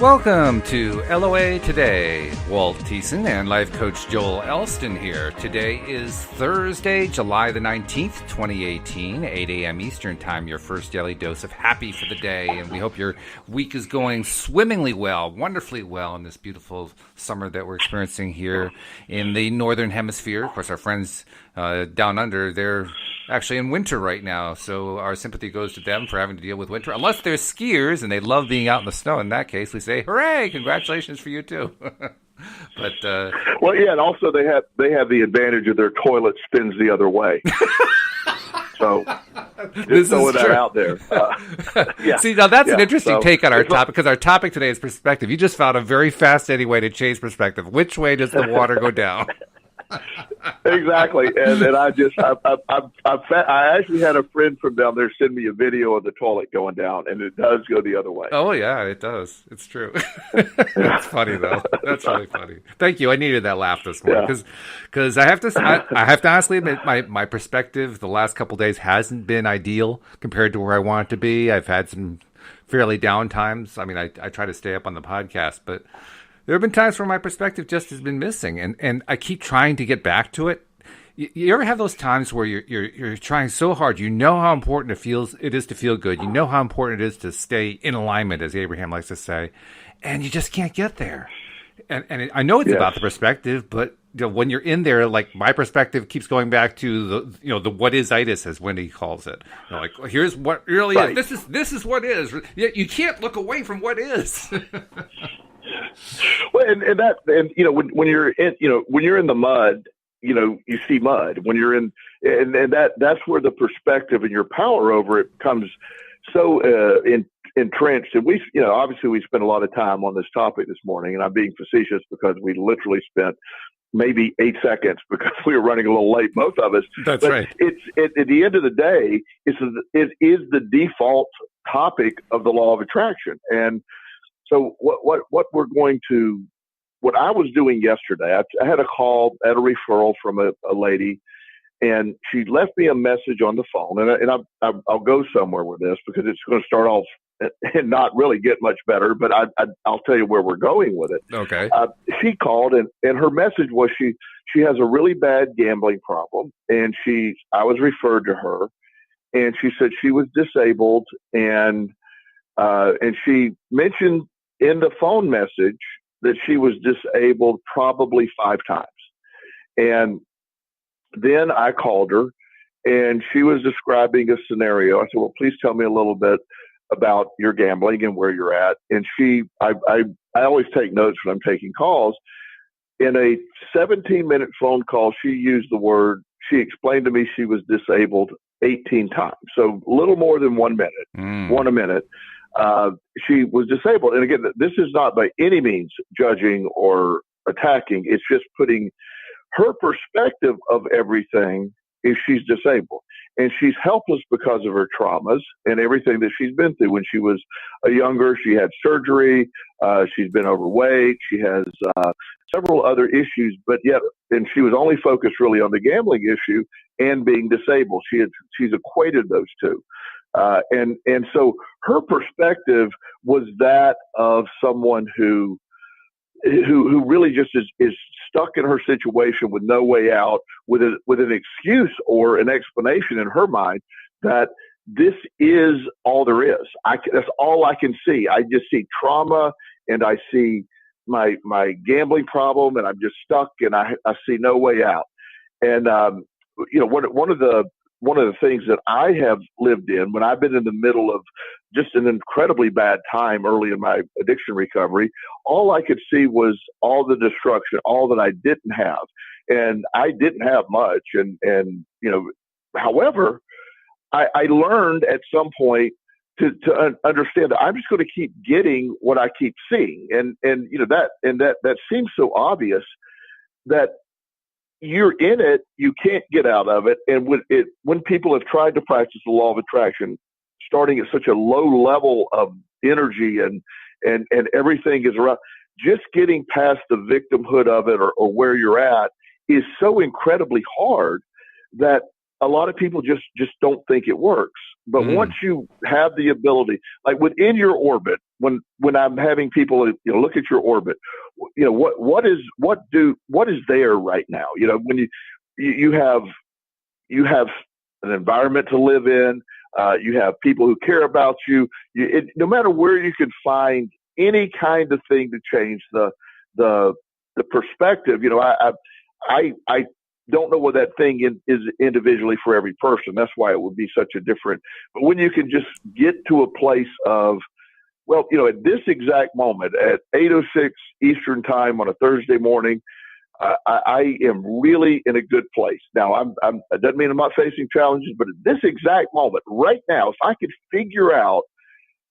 Welcome to LOA Today. Walt Thiessen and life coach Joel Elston here. Today is Thursday, July the 19th, 2018, 8 a.m. Eastern Time, your first daily dose of happy for the day. And we hope your week is going swimmingly well, wonderfully well in this beautiful summer that we're experiencing here in the Northern Hemisphere. Of course, our friends down under, they're actually in winter right now, so our sympathy goes to them for having to deal with winter. Unless they're skiers and they love being out in the snow. In that case, we say, hooray, congratulations for you too. But well, yeah, and also they have the advantage of their toilet spins the other way. So just throwing that out there. Yeah. See, now that's an interesting take on our topic, because our topic today is perspective. You just found a very fascinating way to change perspective. Which way does the water go down? Exactly, and then I actually had a friend from down there send me a video of the toilet going down, and it does go the other way. Oh yeah, it does. It's true. That's funny though. That's really funny. Thank you. I needed that laugh this morning because I have to honestly admit my perspective the last couple of days hasn't been ideal compared to where I want it to be. I've had some fairly down times. I mean, I try to stay up on the podcast, but there have been times where my perspective just has been missing, and I keep trying to get back to it. You ever have those times where you're trying so hard? You know how important it is to feel good. You know how important it is to stay in alignment, as Abraham likes to say, and you just can't get there. And I know it's about the perspective, but when you're in there, like my perspective keeps going back to the what is itis, as Wendy calls it. Like, here's what really is. This is what is. You can't look away from what is. Well, and when you're in the mud, you see mud. When you're in, and that's where the perspective and your power over it comes so entrenched. And obviously we spent a lot of time on this topic this morning, and I'm being facetious because we literally spent maybe 8 seconds because we were running a little late, both of us. That's right. It's at the end of the day, it is the default topic of the law of attraction. And so what I was doing yesterday, I had a call, at a referral from a lady, and she left me a message on the phone, and I'll go somewhere with this because it's going to start off and not really get much better, but I'll tell you where we're going with it. Okay. She called, and her message was she has a really bad gambling problem, and I was referred to her, and she said she was disabled, and she mentioned in the phone message that she was disabled probably 5 times. And then I called her, and she was describing a scenario. I said, well, please tell me a little bit about your gambling and where you're at. And I always take notes when I'm taking calls. In a 17-minute phone call, she explained to me she was disabled 18 times. So a little more than 1 minute, one a minute. She was disabled. And again, this is not by any means judging or attacking. It's just putting her perspective of everything is she's disabled. And she's helpless because of her traumas and everything that she's been through. When she was younger, she had surgery. She's been overweight. She has several other issues, and she was only focused really on the gambling issue and being disabled. She's equated those two. And so her perspective was that of someone who really just is stuck in her situation with no way out, with an excuse or an explanation in her mind that this is all there is. That's all I can see. I just see trauma, and I see my gambling problem, and I'm just stuck, and I see no way out. And one of the things that I have lived in when I've been in the middle of just an incredibly bad time early in my addiction recovery, all I could see was all the destruction, all that I didn't have. And I didn't have much. And however, I learned at some point to understand that I'm just going to keep getting what I keep seeing. And that seems so obvious that you're in it, you can't get out of it. And when people have tried to practice the law of attraction, starting at such a low level of energy and everything is around, just getting past the victimhood of it or where you're at is so incredibly hard that a lot of people just don't think it works. But once you have the ability, like within your orbit, when I'm having people, look at your orbit, what is there right now? When you have an environment to live in, you have people who care about you. No matter where you can find any kind of thing to change the perspective. I don't know what that thing is individually for every person. That's why it would be such a different. But when you can just get to a place of, well, at this exact moment at 8:06 Eastern time on a Thursday morning, I am really in a good place. Now, it doesn't mean I'm not facing challenges, but at this exact moment, right now, if I could figure out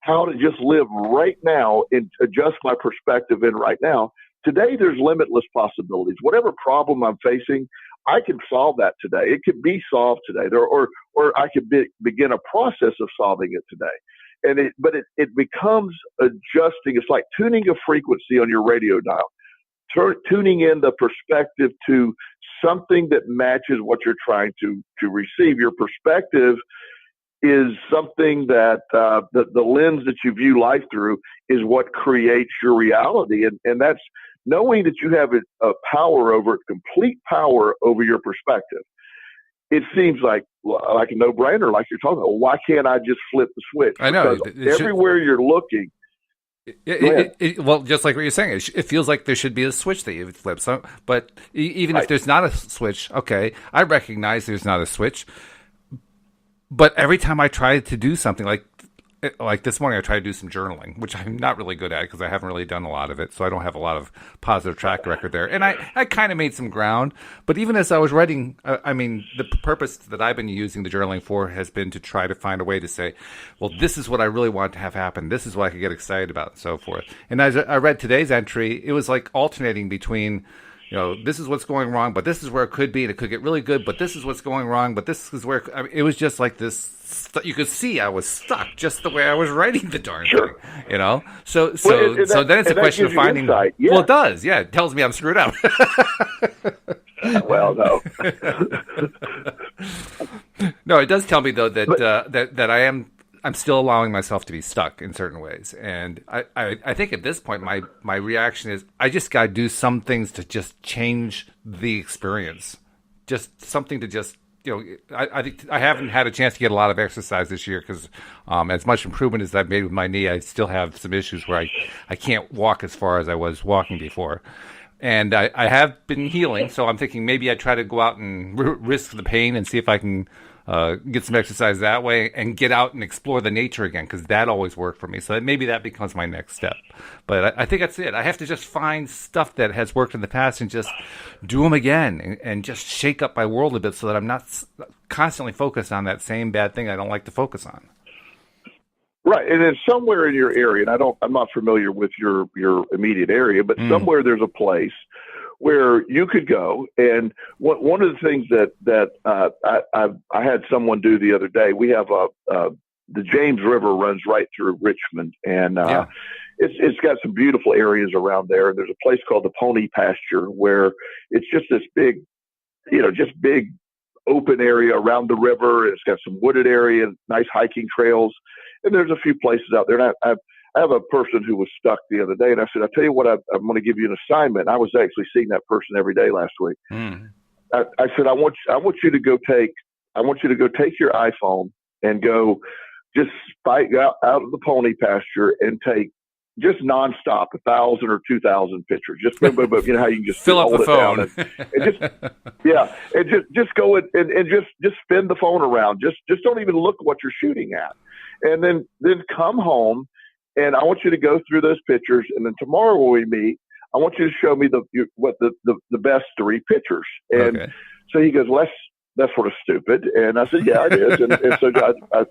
how to just live right now and adjust my perspective in right now, today there's limitless possibilities. Whatever problem I'm facing, I can solve that today. It could be solved today, or I could begin a process of solving it today. But it becomes adjusting. It's like tuning a frequency on your radio dial. Tuning in the perspective to something that matches what you're trying to receive. Your perspective is something that the lens that you view life through is what creates your reality. And that's knowing that you have a power over it, complete power over your perspective. It seems like a no-brainer, like you're talking about. Why can't I just flip the switch? I know. Because everywhere you're looking, well, just like what you're saying, it feels like there should be a switch that you flip. So, but even if there's not a switch, okay, I recognize there's not a switch. But every time I try to do something like this morning, I tried to do some journaling, which I'm not really good at because I haven't really done a lot of it. So I don't have a lot of positive track record there. And I kind of made some ground. But even as I was writing, the purpose that I've been using the journaling for has been to try to find a way to say, well, this is what I really want to have happen. This is what I could get excited about and so forth. And as I read today's entry, it was like alternating between, this is what's going wrong, but this is where it could be, and it could get really good, but this is what's going wrong, but this is where it was just like this. You could see I was stuck just the way I was writing the darn thing, So then it's a question of finding. Yeah. Well, it does. Yeah, it tells me I'm screwed up. Well, no. No, it does tell me though that I'm still allowing myself to be stuck in certain ways. And I think at this point, my reaction is I just got to do some things to just change the experience. Just something to just, I think I haven't had a chance to get a lot of exercise this year because as much improvement as I've made with my knee, I still have some issues where I can't walk as far as I was walking before. And I have been healing, so I'm thinking maybe I try to go out and risk the pain and see if I can get some exercise that way and get out and explore the nature again, because that always worked for me. So maybe that becomes my next step. But I think that's it. I have to just find stuff that has worked in the past and just do them again and just shake up my world a bit so that I'm not constantly focused on that same bad thing I don't like to focus on. Right, and then somewhere in your area, and I'm not familiar with your immediate area, but somewhere there's a place where you could go. And one of the things that I had someone do the other day, we have the James River runs right through Richmond, and it's got some beautiful areas around there. And there's a place called the Pony Pasture where it's just this big, just big open area around the river. It's got some wooded area and nice hiking trails. And there's a few places out there. And I have a person who was stuck the other day, and I said, "I'll tell you what, I'm going to give you an assignment." And I was actually seeing that person every day last week. I said, I want you to go take your iPhone and go just spike out of the pony pasture and take just nonstop 1,000 or 2,000 pictures. Just how you can just fill up the phone and just go and just spin the phone around. Just don't even look at what you're shooting at, and then come home. And I want you to go through those pictures. And then tomorrow when we meet, I want you to show me the best 3 pictures. And so he goes, well, that's sort of stupid. And I said, yeah, it is. And so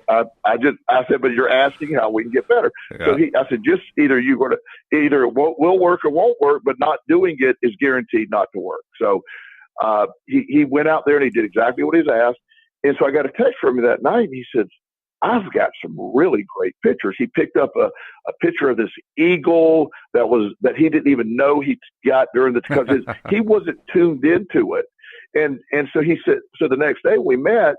I said, but you're asking how we can get better. Yeah. So I said, just either it will work or won't work, but not doing it is guaranteed not to work. So he went out there and he did exactly what he was asked. And so I got a text from him that night. And he said, I've got some really great pictures. He picked up a picture of this eagle that he didn't even know he got because he wasn't tuned into it. And so he said, so the next day we met,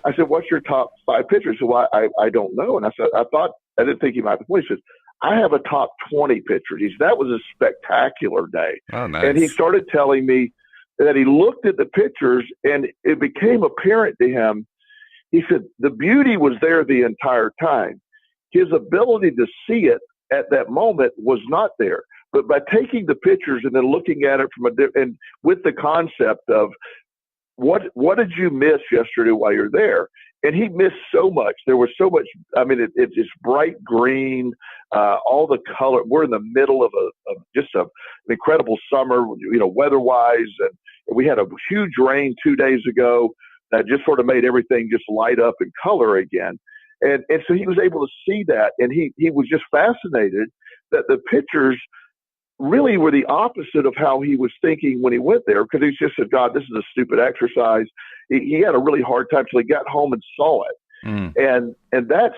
I said, what's your top 5 pictures? So I don't know. And I said, I didn't think he might be. He says, I have a top 20 picture. He said, that was a spectacular day. Oh, nice. And he started telling me that he looked at the pictures and it became apparent to him. He said the beauty was there the entire time. His ability to see it at that moment was not there. But by taking the pictures and then looking at it and with the concept of what did you miss yesterday while you're there? And he missed so much. There was so much. I mean, it's bright green, all the color. We're in the middle of an incredible summer, weather-wise, and we had a huge rain 2 days ago that just sort of made everything just light up in color again. And so he was able to see that, and he was just fascinated that the pictures really were the opposite of how he was thinking when he went there, because he just said, God, this is a stupid exercise. He had a really hard time till he got home and saw it. And that's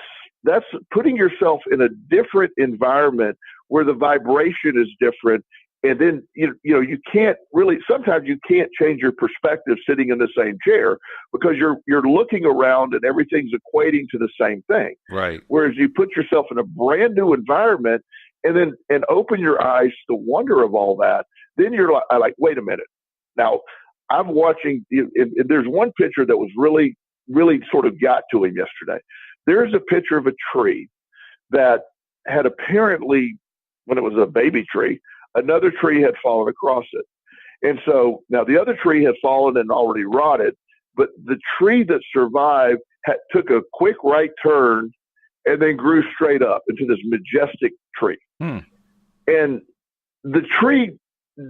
putting yourself in a different environment where the vibration is different. And then, you can't really, sometimes you can't change your perspective sitting in the same chair because you're looking around and everything's equating to the same thing. Right. Whereas you put yourself in a brand new environment and open your eyes to the wonder of all that, then you're like, wait a minute. Now, I'm watching, and there's one picture that was really, really sort of got to him yesterday. There's a picture of a tree that had apparently, when it was a baby tree, another tree had fallen across it. And so now the other tree had fallen and already rotted, but the tree that survived took a quick right turn and then grew straight up into this majestic tree. And the tree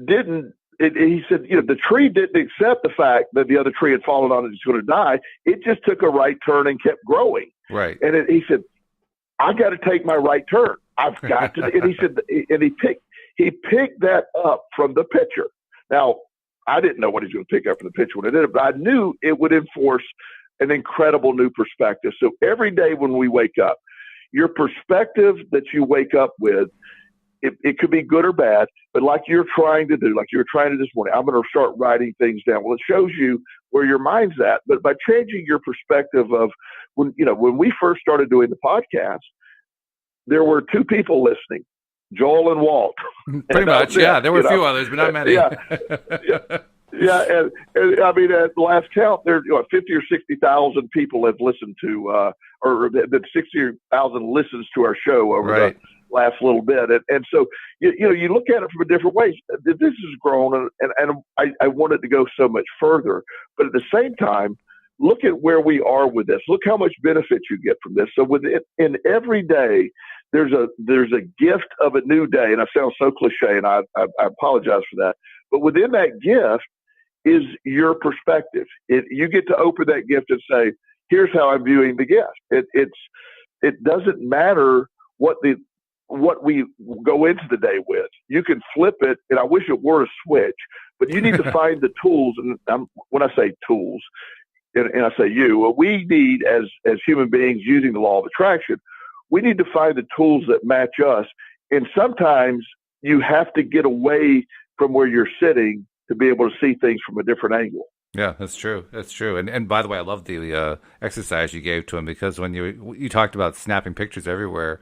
didn't, he said, the tree didn't accept the fact that the other tree had fallen on it and was going to die. It just took a right turn and kept growing. Right. And he said, I got to take my right turn. I've got to. And he said, and he picked that up from the picture. Now, I didn't know what he was going to pick up from the picture when it did it, but I knew it would enforce an incredible new perspective. So every day when we wake up, your perspective that you wake up with, it could be good or bad, but like you're trying to do, like you're trying to this morning, I'm going to start writing things down. Well, it shows you where your mind's at. But by changing your perspective of when we first started doing the podcast, there were two people listening, Joel and Walt. Pretty much, yeah. There were a few others, but not many. Yeah, and I mean, at the last count, there 50 or 60,000 people have listened to, or that 60,000 listens to our show over the last little bit, and so you look at it from a different way. This has grown, and I want it to go so much further, but at the same time, look at where we are with this. Look how much benefit you get from this. So in every day, there's a gift of a new day, and I sound so cliche, and I apologize for that. But within that gift is your perspective. You get to open that gift and say, "Here's how I'm viewing the gift." It doesn't matter what we go into the day with. You can flip it, and I wish it were a switch, but you need to find the tools. And when I say tools, and I say we need as human beings using the law of attraction, we need to find the tools that match us. And sometimes you have to get away from where you're sitting to be able to see things from a different angle. Yeah, that's true. That's true. And by the way, I love the exercise you gave to him, because when you talked about snapping pictures everywhere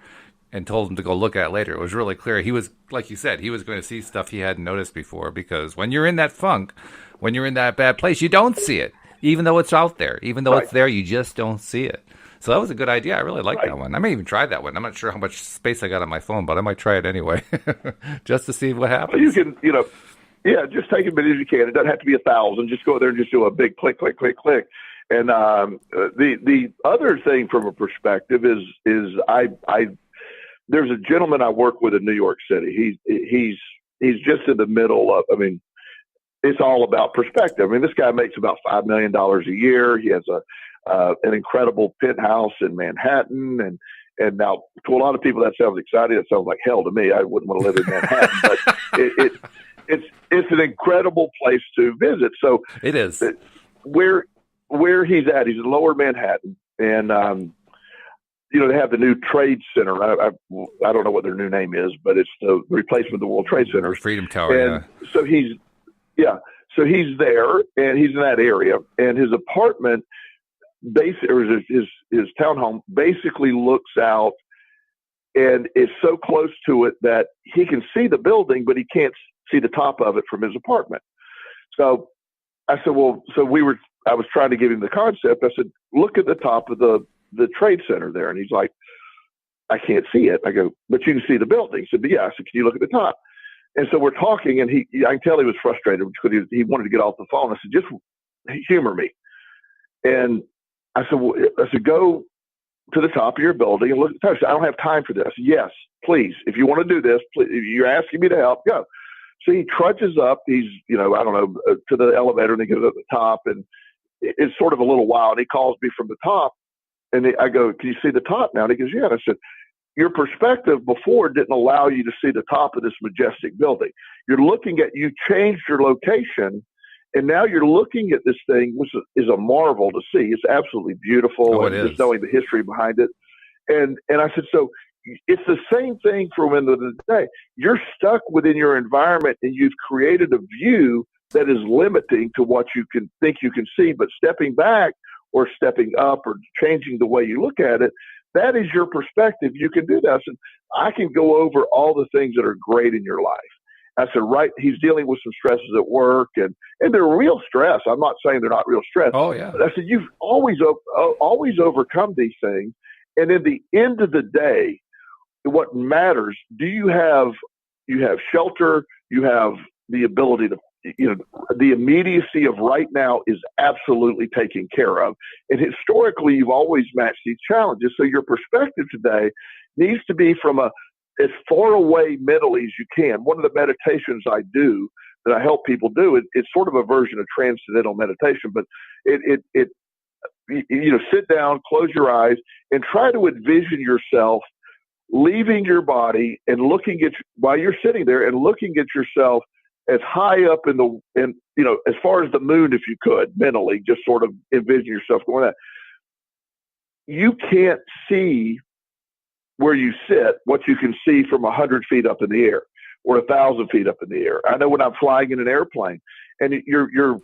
and told him to go look at it later, it was really clear. He was, like you said, he was going to see stuff he hadn't noticed before, because when you're in that funk, when you're in that bad place, you don't see it, even though it's out there. Even though it's there, you just don't see it. So that was a good idea. I really like that one. I may even try that one. I'm not sure how much space I got on my phone, but I might try it anyway, just to see what happens. You can, just take as many as you can. It doesn't have to be 1,000. Just go there and just do a big click, click, click, click. And the other thing from a perspective is there's a gentleman I work with in New York City. He's just in the middle of. I mean, it's all about perspective. I mean, this guy makes about $5 million a year. He has an incredible penthouse in Manhattan, and now to a lot of people that sounds exciting. It sounds like hell to me. I wouldn't want to live in Manhattan, but it's an incredible place to visit. So it is where he's at. He's in Lower Manhattan, and they have the new Trade Center. I don't know what their new name is, but it's the replacement of the World Trade Center, Freedom Tower. And so so he's there, and he's in that area, and his apartment, his townhome, basically looks out and is so close to it that he can see the building, but he can't see the top of it from his apartment. So I said, well, I was trying to give him the concept. I said, look at the top of the trade center there. And he's like, I can't see it. I go, but you can see the building. He said, but yeah. I said, can you look at the top? And so we're talking, and I can tell he was frustrated because he wanted to get off the phone. I said, just humor me. And I said, go to the top of your building and look at the top. I said, I don't have time for this. I said, yes, please. If you want to do this, please, if you're asking me to help, go. So he trudges up. He's, I don't know, to the elevator, and he goes up the top, and it's sort of a little while. And he calls me from the top, and I go, can you see the top now? And he goes, yeah. And I said, your perspective before didn't allow you to see the top of this majestic building. You changed your location, and now you're looking at this thing, which is a marvel to see. It's absolutely beautiful, oh, and just knowing the history behind it. And I said, so it's the same thing for the end of the day. You're stuck within your environment, and you've created a view that is limiting to what you can think you can see. But stepping back or stepping up or changing the way you look at it, that is your perspective. You can do that. I can go over all the things that are great in your life. I said, right, he's dealing with some stresses at work, and they're real stress. I'm not saying they're not real stress. Oh, yeah. But I said, you've always overcome these things. And in the end of the day, what matters, you have shelter, you have the ability to, the immediacy of right now is absolutely taken care of. And historically, you've always matched these challenges. So your perspective today needs to be from as far away mentally as you can. One of the meditations I do that I help people do, it's sort of a version of transcendental meditation, but it sit down, close your eyes, and try to envision yourself leaving your body and while you're sitting there and looking at yourself as high up as far as the moon, if you could, mentally, just sort of envision yourself going that. You can't see where you sit, what you can see from 100 feet up in the air or 1,000 feet up in the air. I know when I'm flying in an airplane and you're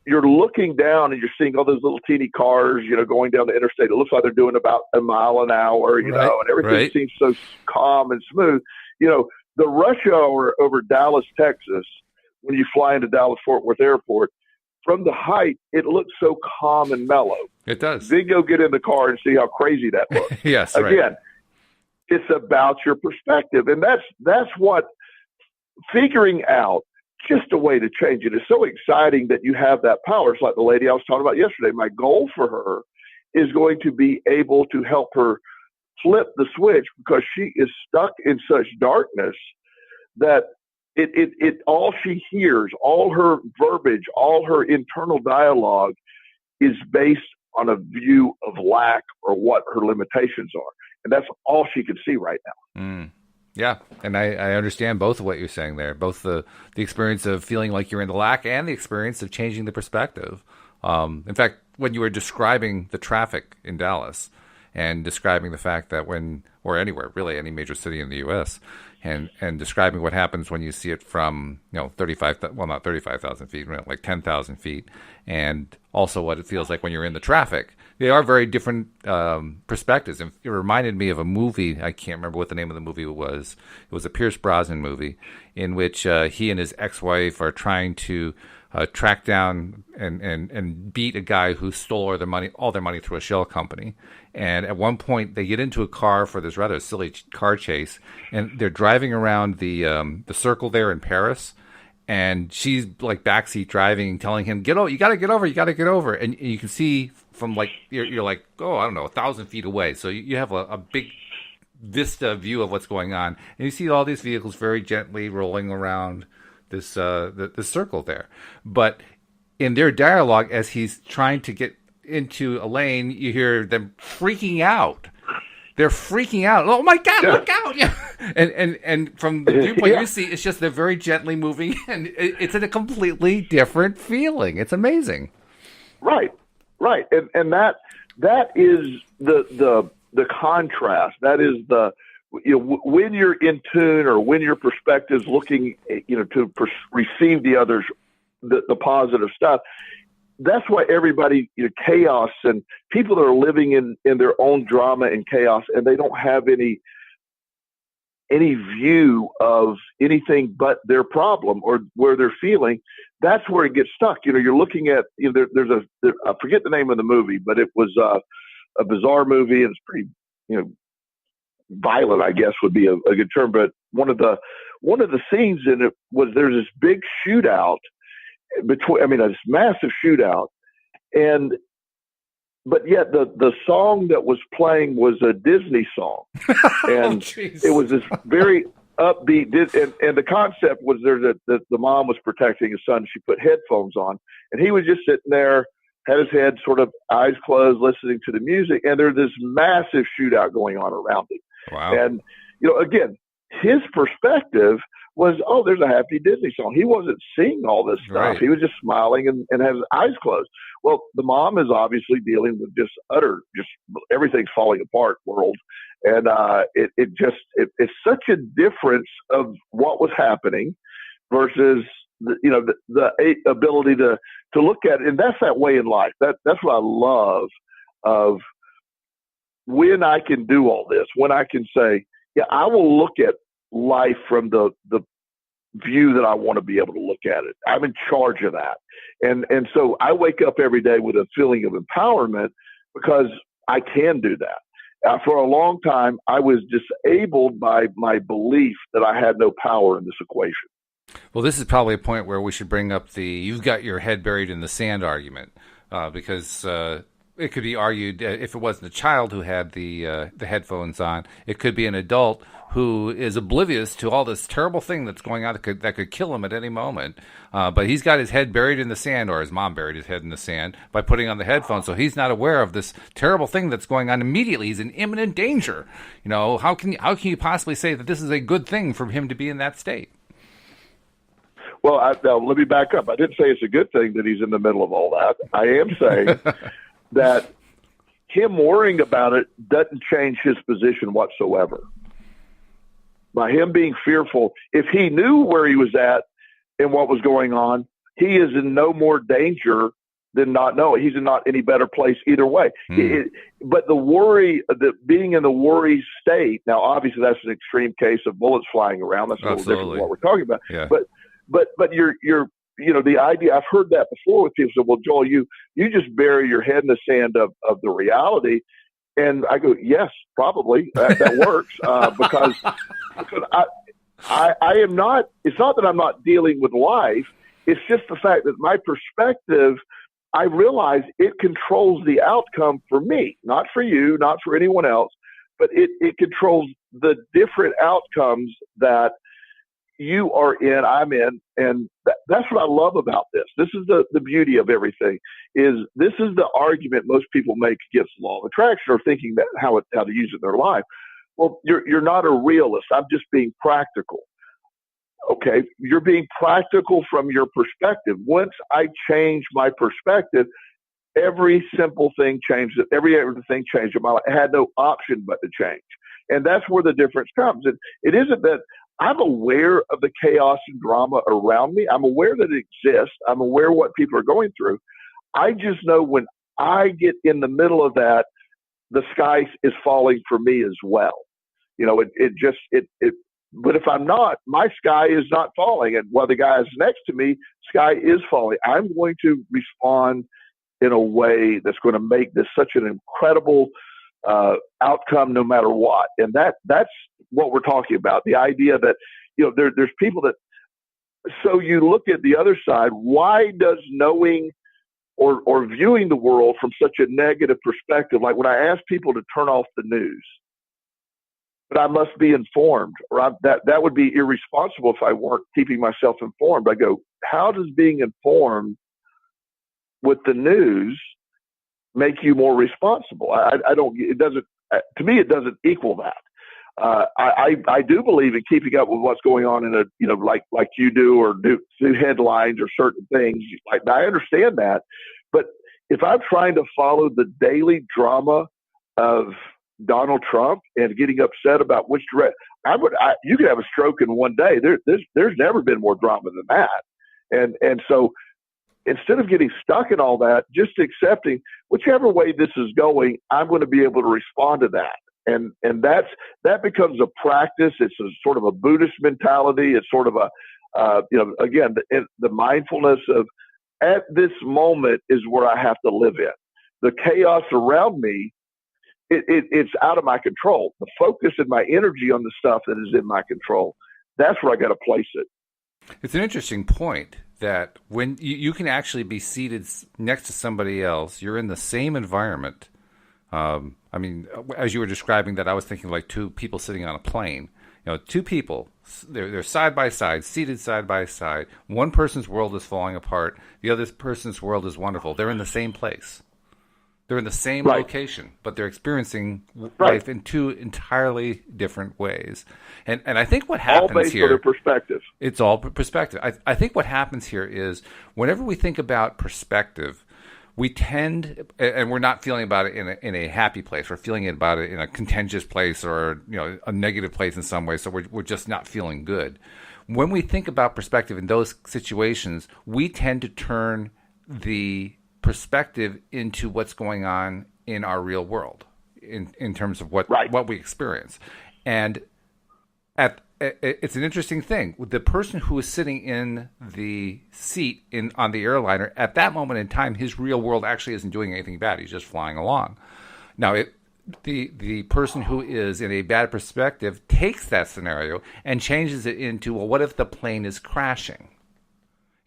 looking down and you're seeing all those little teeny cars, going down the interstate. It looks like they're doing about a mile an hour, and everything seems so calm and smooth. The rush hour over Dallas, Texas, when you fly into Dallas-Fort Worth Airport, from the height, it looks so calm and mellow. It does. Then go get in the car and see how crazy that looks. Yes, Again, it's about your perspective. And that's what figuring out just a way to change it is so exciting that you have that power. It's like the lady I was talking about yesterday. My goal for her is going to be able to help her flip the switch because she is stuck in such darkness that it all she hears, all her verbiage, all her internal dialogue is based on a view of lack or what her limitations are. And that's all she can see right now. Mm. Yeah, and I understand both of what you're saying there, both the experience of feeling like you're in the lack and the experience of changing the perspective. In fact, when you were describing the traffic in Dallas and describing the fact that or anywhere, really any major city in the U.S., and describing what happens when you see it from, not 35,000 feet, like 10,000 feet, and also what it feels like when you're in the traffic. They are very different perspectives. And it reminded me of a movie. I can't remember what the name of the movie was. It was a Pierce Brosnan movie in which he and his ex-wife are trying to track down and beat a guy who stole all their money through a shell company. And at one point, they get into a car for this rather silly car chase, and they're driving around the circle there in Paris. And she's like backseat driving, telling him, you got to get over. And you can see from you're like, I don't know, 1,000 feet away. So you have a big vista view of what's going on. And you see all these vehicles very gently rolling around this the circle there. But in their dialogue, as he's trying to get into a lane, you hear them freaking out. They're freaking out. Oh my God! Look out! Yeah. And from the viewpoint you see, it's just they're very gently moving, and it's in a completely different feeling. It's amazing. Right. And that is the contrast. That is when you're in tune or when your perspective's looking, to receive the others, the positive stuff. That's why everybody, chaos and people that are living in their own drama and chaos, and they don't have any any view of anything but their problem or where they're feeling, that's where it gets stuck. You're looking at, I forget the name of the movie, but it was a bizarre movie, and it's pretty, violent, I guess would be a good term. But one of the scenes in it was there's this big shootout this massive shootout, but yet the song that was playing was a Disney song, and it was this very upbeat. And the concept was the mom was protecting his son. She put headphones on, and he was just sitting there, had his head sort of eyes closed, listening to the music. And there's this massive shootout going on around him. Wow. And again, his perspective was, oh, there's a happy Disney song. He wasn't seeing all this stuff. Right. He was just smiling and had his eyes closed. Well, the mom is obviously dealing with just everything's falling apart world. And it's such a difference of what was happening versus the ability to look at it. And that's that way in life. That's what I love of when I can do all this, when I can say, yeah, I will look at life from the view that I want to be able to look at it. I'm in charge of that. And so I wake up every day with a feeling of empowerment because I can do that. For a long time, I was disabled by my belief that I had no power in this equation. Well, this is probably a point where we should bring up the "you've got your head buried in the sand" argument, because it could be argued if it wasn't a child who had the headphones on, it could be an adult who is oblivious to all this terrible thing that's going on that could kill him at any moment. But he's got his head buried in the sand, or his mom buried his head in the sand by putting on the headphones, so he's not aware of this terrible thing that's going on immediately. He's in imminent danger. How can you possibly say that this is a good thing for him to be in that state? Well, now, let me back up. I didn't say it's a good thing that he's in the middle of all that. I am saying that him worrying about it doesn't change his position whatsoever. By him being fearful, if he knew where he was at and what was going on, he is in no more danger than not knowing. He's in not any better place either way. But the worry, being in the worry state, now obviously that's an extreme case of bullets flying around. That's a little different than what we're talking about. Yeah. But you're the idea, I've heard that before with people say, well, Joel, you just bury your head in the sand of the reality. And I go, yes, probably that works. Because I am not, it's not that I'm not dealing with life. It's just the fact that my perspective, I realize it controls the outcome for me, not for you, not for anyone else, but it controls the different outcomes that you are in, I'm in, and that's what I love about this. This is the beauty of everything. Is this is the argument most people make against the law of attraction, or thinking that how to use it in their life. Well, you're not a realist. I'm just being practical. Okay, you're being practical from your perspective. Once I change my perspective, every simple thing changes. Everything changed in my life. I had no option but to change, and that's where the difference comes. And it isn't that I'm aware of the chaos and drama around me. I'm aware that it exists. I'm aware of what people are going through. I just know when I get in the middle of that, the sky is falling for me as well. But if I'm not, my sky is not falling. And while the guy is next to me, sky is falling. I'm going to respond in a way that's going to make this such an incredible outcome no matter what. And that's what we're talking about. The idea that, there's people that, so you look at the other side, why does knowing or viewing the world from such a negative perspective, like when I ask people to turn off the news, but I must be informed, or that would be irresponsible if I weren't keeping myself informed. I go, how does being informed with the news make you more responsible? To me, it doesn't equal that. I do believe in keeping up with what's going on in like you do, or do headlines or certain things. Like, I understand that, but if I'm trying to follow the daily drama of Donald Trump and getting upset about which direction, you could have a stroke in one day. There's never been more drama than that, and so instead of getting stuck in all that, just accepting whichever way this is going, I'm going to be able to respond to that. that becomes a practice. It's a sort of a Buddhist mentality. It's sort of a, again, the mindfulness of at this moment is where I have to live in. The chaos around me, it's out of my control. The focus and my energy on the stuff that is in my control, that's where I got to place it. It's an interesting point that when you can actually be seated next to somebody else, you're in the same environment. I mean, as you were describing that, I was thinking like two people sitting on a plane. Two people, they're side by side, seated side by side. One person's world is falling apart. The other person's world is wonderful. They're in the same place. They're in the same location, but they're experiencing life in two entirely different ways. And I think what happens all based here, on their perspective. It's all perspective. I think what happens here is whenever we think about perspective, we tend, and we're not feeling about it in a happy place. We're feeling about it in a contentious place or a negative place in some way. So we're just not feeling good. When we think about perspective in those situations, we tend to turn the perspective into what's going on in our real world, in terms of what we experience. And it's an interesting thing. The person who is sitting in the seat on the airliner, at that moment in time, his real world actually isn't doing anything bad. He's just flying along. Now, the person who is in a bad perspective takes that scenario and changes it into, well, what if the plane is crashing?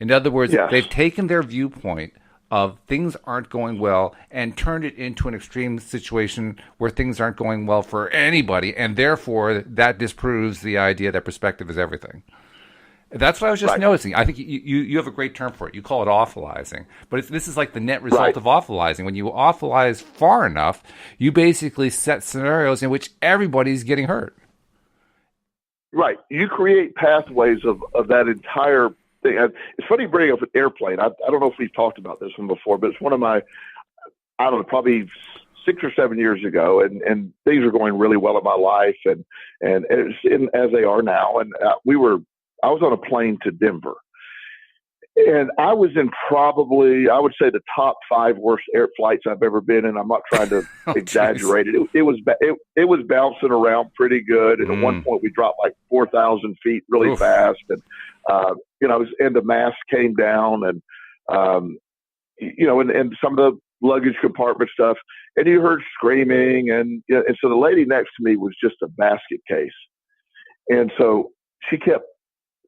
In other words, they've taken their viewpoint of things aren't going well and turned it into an extreme situation where things aren't going well for anybody, and therefore that disproves the idea that perspective is everything. That's what I was just noticing. I think you have a great term for it. You call it awfulizing. But this is like the net result of awfulizing. When you awfulize far enough, you basically set scenarios in which everybody's getting hurt. Right. You create pathways of that entire thing. It's funny you bring up an airplane. I don't know if we've talked about this one before, but it's one of my, I don't know, probably 6 or 7 years ago, and things are going really well in my life, and as they are now. And I was on a plane to Denver, and I was in probably, I would say, the top 5 worst air flights I've ever been in. I'm not trying to exaggerate it. It was bouncing around pretty good, and at one point we dropped like 4,000 feet really fast, and the mask came down, and and some of the luggage compartment stuff, and you heard screaming, and so the lady next to me was just a basket case, and so she kept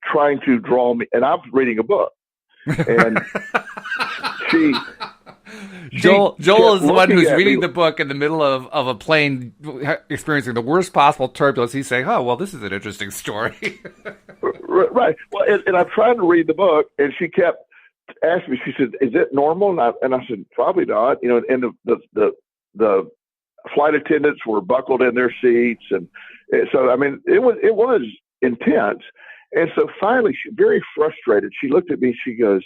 trying to draw me, and I was reading a book, and Joel is the one who's reading the book in the middle of a plane experiencing the worst possible turbulence. He's saying, oh, well, this is an interesting story. Right. Well, and I'm trying to read the book, and she kept asking me, she said, is it normal? And I said, probably not. And the flight attendants were buckled in their seats. And so, I mean, it was intense. And so finally, she, very frustrated, she looked at me, she goes,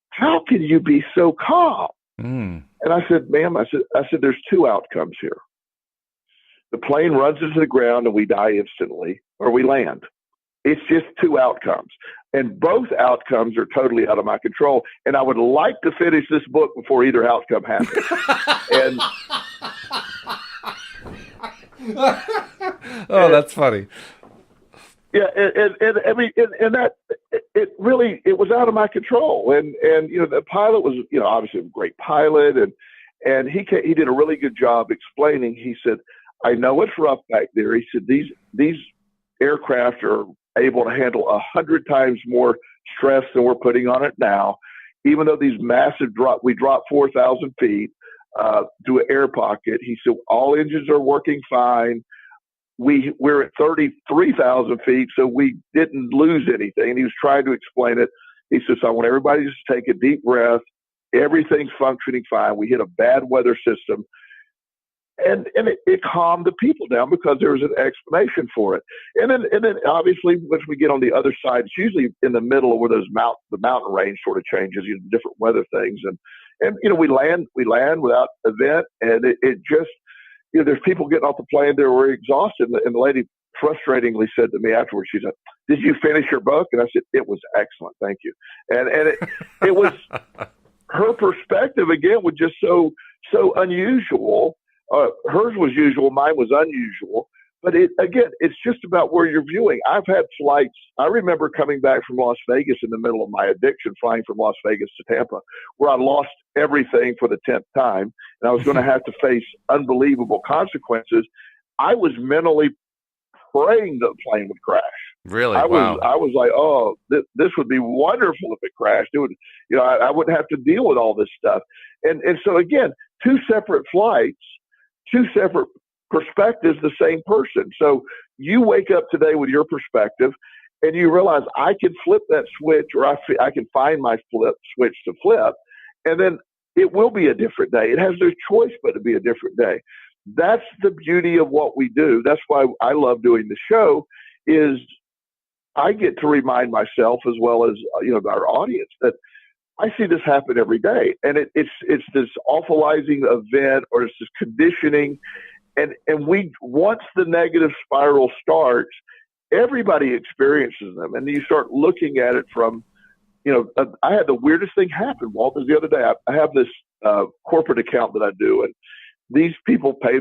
how can you be so calm? And I said, ma'am, I said, there's 2 outcomes here. The plane runs into the ground and we die instantly, or we land. It's just 2 outcomes. And both outcomes are totally out of my control. And I would like to finish this book before either outcome happens. And that's funny. Yeah, and I mean, and that it really was out of my control. And the pilot was obviously a great pilot, and he did a really good job explaining. He said, I know it's rough back there. He said these aircraft are able to handle 100 times more stress than we're putting on it now. Even though these massive we dropped 4,000 feet to an air pocket. He said all engines are working fine. We're at 33,000 feet, so we didn't lose anything. And he was trying to explain it. He says, I want everybody to just take a deep breath. Everything's functioning fine. We hit a bad weather system. And it calmed the people down because there was an explanation for it. And then obviously, once we get on the other side, it's usually in the middle of where the mountain range sort of changes, different weather things. And we land without event. And it just, there's people getting off the plane, they were exhausted. And the lady frustratingly said to me afterwards, she said, did you finish your book? And I said, it was excellent. Thank you. And it was, her perspective again was just so unusual hers was usual, mine was unusual. But it's just about where you're viewing. I've had flights. I remember coming back from Las Vegas in the middle of my addiction, flying from Las Vegas to Tampa, where I lost everything for the 10th time, and I was going to have to face unbelievable consequences. I was mentally praying that the plane would crash. Really? I Wow. was like, oh, this would be wonderful if it crashed. It would, I wouldn't have to deal with all this stuff. And so again, two separate flights, two separate perspectives, the same person. So you wake up today with your perspective, and you realize I can flip that switch, or I can find my switch to flip, and then it will be a different day. It has no choice but to be a different day. That's the beauty of what we do. That's why I love doing the show. Is I get to remind myself, as well as our audience, that I see this happen every day, and it's this awfulizing event, or it's this conditioning. And once the negative spiral starts, everybody experiences them. And you start looking at it from, I had the weirdest thing happen, Walt, the other day. I have this corporate account that I do, and these people pay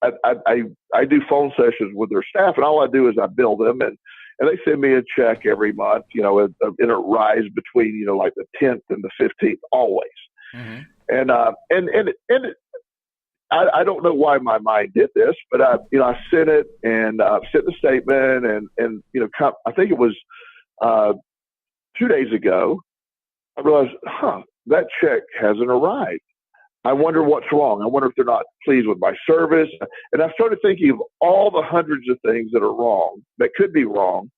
I do phone sessions with their staff, and all I do is I bill them, and they send me a check every month, and it rise between, like the 10th and the 15th, always. Mm-hmm. And I don't know why my mind did this, but I sent it, and sent the statement, and I think it was 2 days ago. I realized, that check hasn't arrived. I wonder what's wrong. I wonder if they're not pleased with my service. And I started thinking of all the hundreds of things that are wrong, that could be wrong.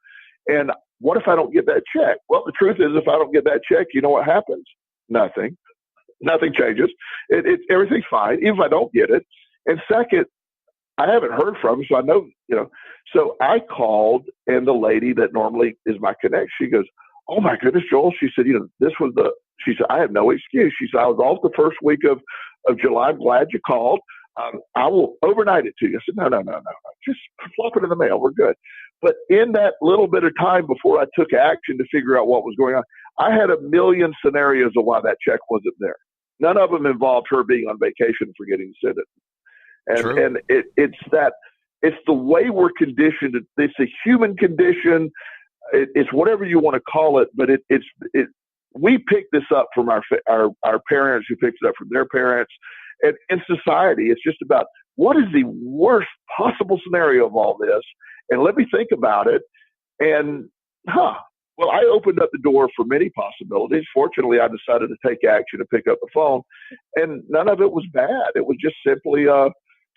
And what if I don't get that check? Well, the truth is, if I don't get that check, you know what happens? Nothing. Nothing changes. Everything's fine, even if I don't get it. And second, I haven't heard from him, so I know, So I called, and the lady that normally is my connect, she goes, "Oh my goodness, Joel." She said, she said, "I have no excuse." She said, "I was off the first week of July. I'm glad you called. I will overnight it to you." I said, No. Just flop it in the mail. We're good. But in that little bit of time before I took action to figure out what was going on, I had a million scenarios of why that check wasn't there. None of them involved her being on vacation and forgetting to send it. And it's the way we're conditioned. It's a human condition. It's whatever you want to call it, but we pick this up from our parents, who picked it up from their parents, and in society, it's just about what is the worst possible scenario of all this, and let me think about it. And well, I opened up the door for many possibilities. Fortunately, I decided to take action and pick up the phone, and none of it was bad. It was just simply,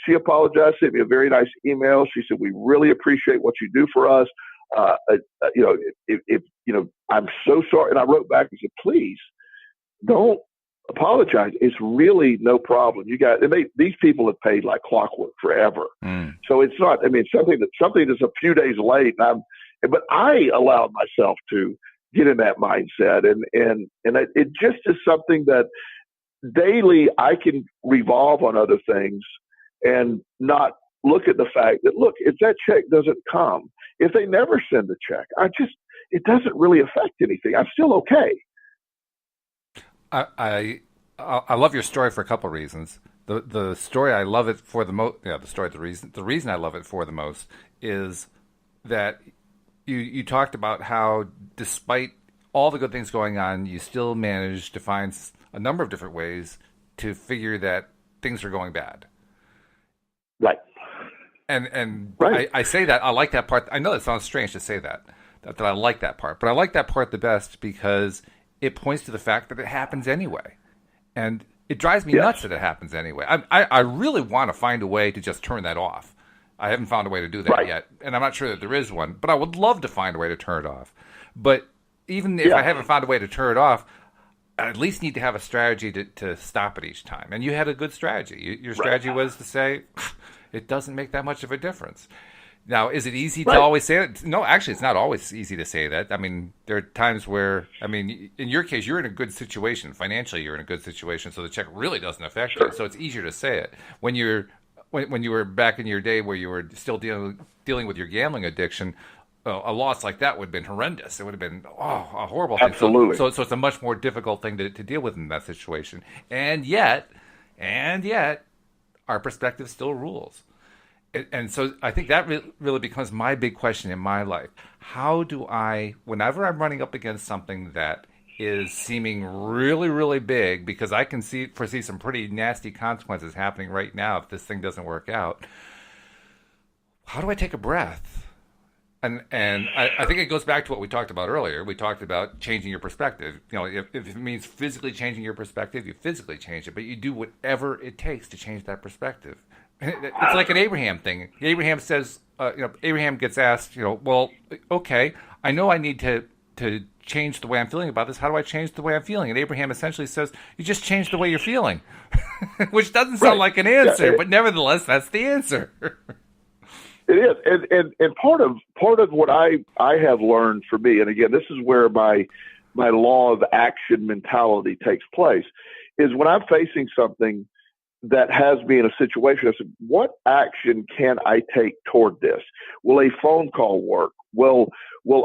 she apologized, sent me a very nice email. She said, "We really appreciate what you do for us. If I'm so sorry." And I wrote back and said, "Please don't apologize. It's really no problem. You guys, these people have paid like clockwork forever. So it's not, something that's a few days late. But I allowed myself to get in that mindset. And it just is something that daily I can revolve on other things and not look at the fact that, look, if that check doesn't come, if they never send the check, it doesn't really affect anything. I'm still okay. I love your story for a couple of reasons. The story I love it for the most. Yeah, the reason I love it for the most is that you talked about how, despite all the good things going on, you still managed to find a number of different ways to figure that things are going bad. Right. And right. I say that I like that part. I know it sounds strange to say that I like that part, but I like that part the best because it points to the fact that it happens anyway. And it drives me nuts that it happens anyway. I really want to find a way to just turn that off. I haven't found a way to do that yet, and I'm not sure that there is one, but I would love to find a way to turn it off. But even if I haven't found a way to turn it off, I at least need to have a strategy to stop it each time. And you had a good strategy. Your strategy was to say, it doesn't make that much of a difference. Now, is it easy to always say it? No, actually, it's not always easy to say that. There are times where, in your case, you're in a good situation. Financially, you're in a good situation, so the check really doesn't affect you. So it's easier to say it. When you were back in your day where you were still dealing with your gambling addiction, a loss like that would have been horrendous. It would have been a horrible thing. Absolutely. So it's a much more difficult thing to deal with in that situation. And yet, our perspective still rules. And so I think that really becomes my big question in my life. How do I, whenever I'm running up against something that is seeming really, really big, because I can foresee some pretty nasty consequences happening right now if this thing doesn't work out, how do I take a breath? And I think it goes back to what we talked about earlier. We talked about changing your perspective. You know, if it means physically changing your perspective, you physically change it, but you do whatever it takes to change that perspective. It's like an Abraham thing. Abraham says, Abraham gets asked, well, okay, I know I need to change the way I'm feeling about this. How do I change the way I'm feeling? And Abraham essentially says, you just change the way you're feeling, which doesn't sound like an answer, but nevertheless, that's the answer. It is, and part of what I have learned for me, and again, this is where my law of action mentality takes place, is when I'm facing something that has me in a situation, I said, what action can I take toward this? Will a phone call work? Will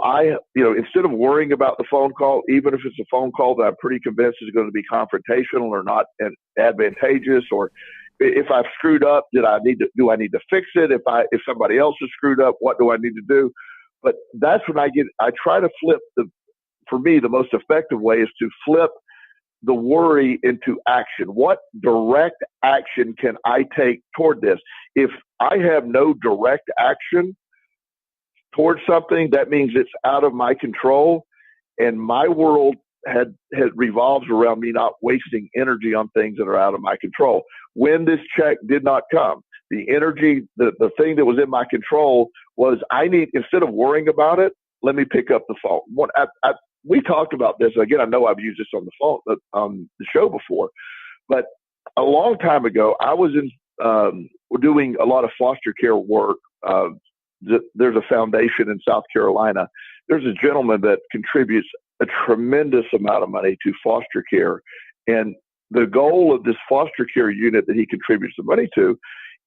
I, instead of worrying about the phone call, even if it's a phone call that I'm pretty convinced is going to be confrontational or not advantageous, or if I've screwed up, do I need to fix it? If somebody else has screwed up, what do I need to do? But that's when I try to flip for me, the most effective way is to flip the worry into action. What direct action can I take toward this? If I have no direct action towards something, that means it's out of my control, and my world had revolves around me not wasting energy on things that are out of my control. When this check did not come, the energy, the thing that was in my control was instead of worrying about it, let me pick up the phone. We talked about this. Again, I know I've used this on the phone, on the show before, but a long time ago, I was doing a lot of foster care work. There's a foundation in South Carolina. There's a gentleman that contributes a tremendous amount of money to foster care. And the goal of this foster care unit that he contributes the money to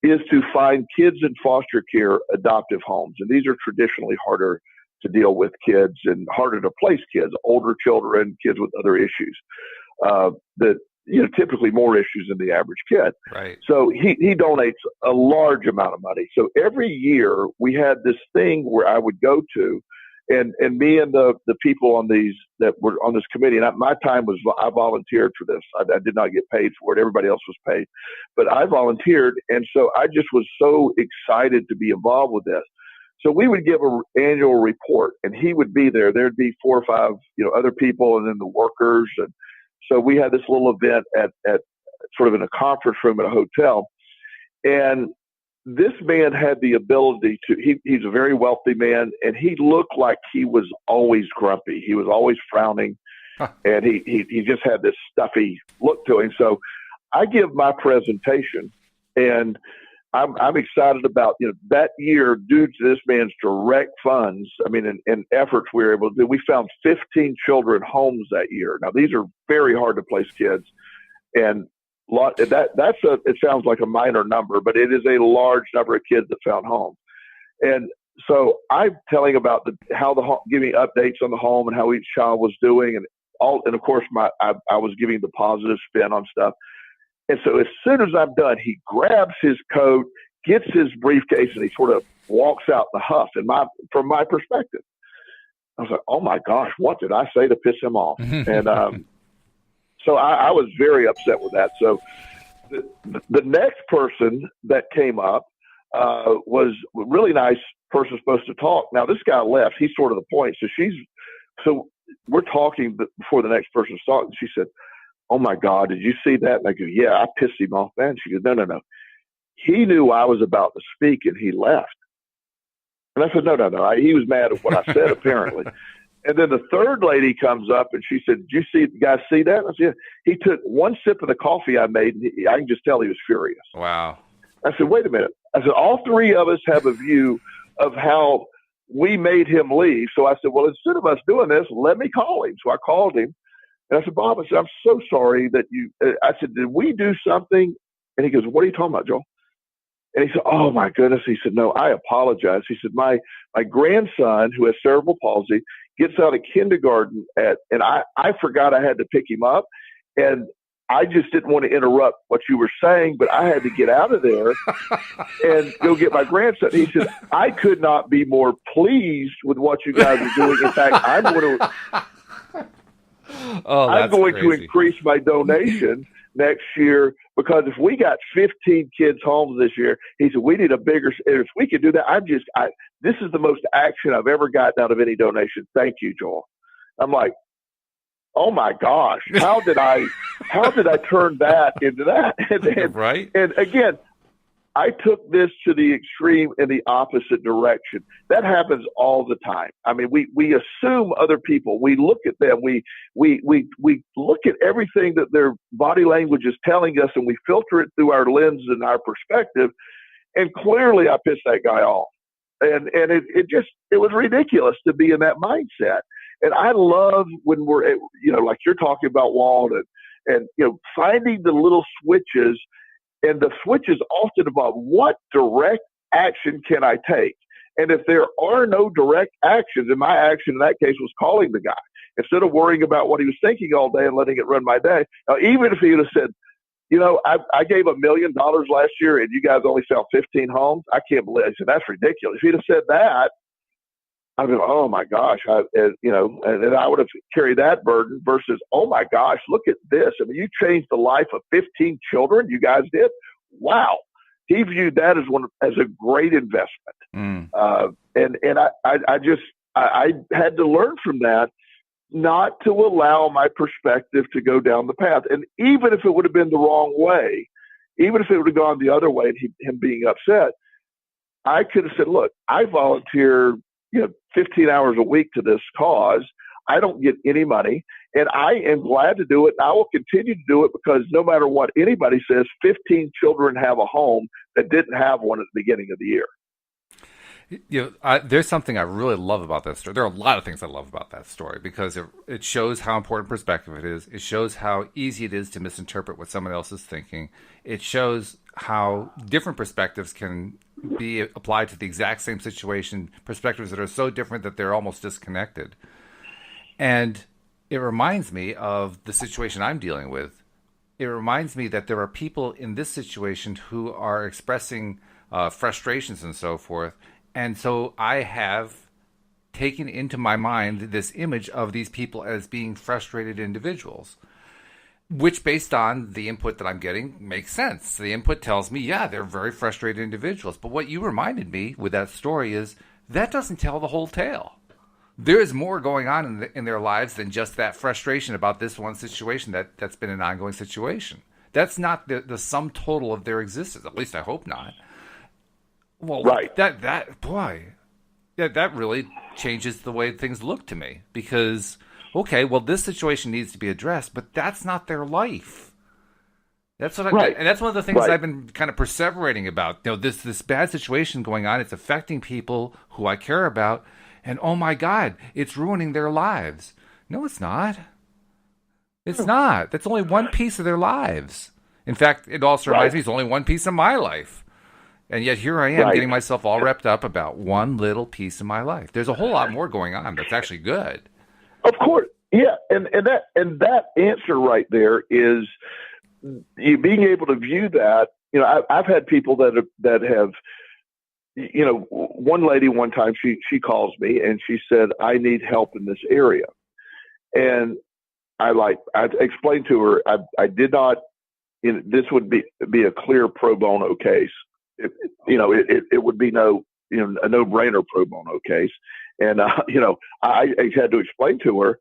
is to find kids in foster care adoptive homes. And these are traditionally harder to deal with kids and harder to place kids, older children, kids with other issues, that, typically more issues than the average kid. Right. So he donates a large amount of money. So every year we had this thing where I would go to, and me and the people on these that were on this committee, and my time was, I volunteered for this. I did not get paid for it. Everybody else was paid, but I volunteered. And so I just was so excited to be involved with this. So we would give an annual report, and he would be there. There'd be 4 or 5, other people, and then the workers. And so we had this little event at sort of in a conference room at a hotel. And this man had the ability he's a very wealthy man, and he looked like he was always grumpy. He was always frowning, and he just had this stuffy look to him. So I give my presentation, and I'm excited about, that year, due to this man's direct funds, and efforts we were able to do, we found 15 children homes that year. Now, these are very hard to place kids, and it sounds like a minor number, but it is a large number of kids that found homes. And so I'm telling about giving updates on the home and how each child was doing, and of course I was giving the positive spin on stuff. And so as soon as I'm done, he grabs his coat, gets his briefcase, and he sort of walks out in a huff. From my perspective, I was like, "Oh my gosh, what did I say to piss him off?" And so I was very upset with that. So the next person that came up was a really nice person supposed to talk. Now this guy left. He's sort of the point. So we're talking before the next person started. And she said, "Oh my God, did you see that?" And I go, "Yeah, I pissed him off, man." She goes, No. He knew I was about to speak and he left. And I said, No. He was mad at what I said, apparently. And then the third lady comes up and she said, "Did you guys see that?" And I said, "Yeah." He took one sip of the coffee I made, and I can just tell he was furious. Wow. I said, "Wait a minute." I said, "All three of us have a view of how we made him leave." So I said, "Well, instead of us doing this, let me call him." So I called him. And I said, "Bob," I said, "I'm so sorry that I said, did we do something?" And he goes, "What are you talking about, Joel?" And he said, "Oh my goodness." He said, "No, I apologize." He said, my grandson, who has cerebral palsy, gets out of kindergarten and I forgot I had to pick him up. And I just didn't want to interrupt what you were saying, but I had to get out of there and go get my grandson. He said, I could not be more pleased with what you guys are doing. In fact, I'm going to increase my donation next year, because if we got 15 kids home this year, he said, we need a bigger, if we could do that, this is the most action I've ever gotten out of any donation. Thank you, Joel. I'm like, oh my gosh, how did I turn that into that? And, right. And again, I took this to the extreme in the opposite direction. That happens all the time. I mean, we assume other people. We look at them. We look at everything that their body language is telling us, and we filter it through our lens and our perspective. And clearly, I pissed that guy off. And it was ridiculous to be in that mindset. And I love when we're, like you're talking about, Walt, and finding the little switches. And the switch is often about what direct action can I take? And if there are no direct actions, and my action in that case was calling the guy, instead of worrying about what he was thinking all day and letting it run my day. Now, even if he would have said, I gave $1 million last year and you guys only sell 15 homes, I can't believe it. I said, that's ridiculous. If he'd have said that, I'd be like, oh my gosh, and then I would have carried that burden versus, oh my gosh, look at this. I mean, you changed the life of 15 children. You guys did. Wow. He viewed that as a great investment. And I had to learn from that, not to allow my perspective to go down the path. And even if it would have been the wrong way, even if it would have gone the other way and him being upset, I could have said, look, I volunteer 15 hours a week to this cause. I don't get any money, and I am glad to do it. And I will continue to do it, because no matter what anybody says, 15 children have a home that didn't have one at the beginning of the year. There's something I really love about that story. There are a lot of things I love about that story, because it shows how important perspective it is. It shows how easy it is to misinterpret what someone else is thinking. It shows how different perspectives can be applied to the exact same situation, perspectives that are so different that they're almost disconnected. And it reminds me of the situation I'm dealing with. It reminds me that there are people in this situation who are expressing frustrations and so forth. And so I have taken into my mind this image of these people as being frustrated individuals, which, based on the input that I'm getting, makes sense. The input tells me, yeah, they're very frustrated individuals. But what you reminded me with that story is that doesn't tell the whole tale. There is more going on in their lives than just that frustration about this one situation that's been an ongoing situation. That's not the sum total of their existence. At least I hope not. Well, right. That really changes the way things look to me, because, okay, well, this situation needs to be addressed, but that's not their life. That's what and that's one of the things I've been kind of perseverating about. This bad situation going on, it's affecting people who I care about, and oh my God, it's ruining their lives. No, it's not. It's not. That's only one piece of their lives. In fact, it also reminds me it's only one piece of my life. And yet here I am getting myself all wrapped up about one little piece of my life. There's a whole lot more going on that's actually good. Of course. Yeah. And that answer right there is you being able to view that. I've had people that have, one lady one time, she calls me and she said, I need help in this area. And I explained to her, I did not, this would be a clear pro bono case. It would be a no-brainer pro bono case. And, I had to explain to her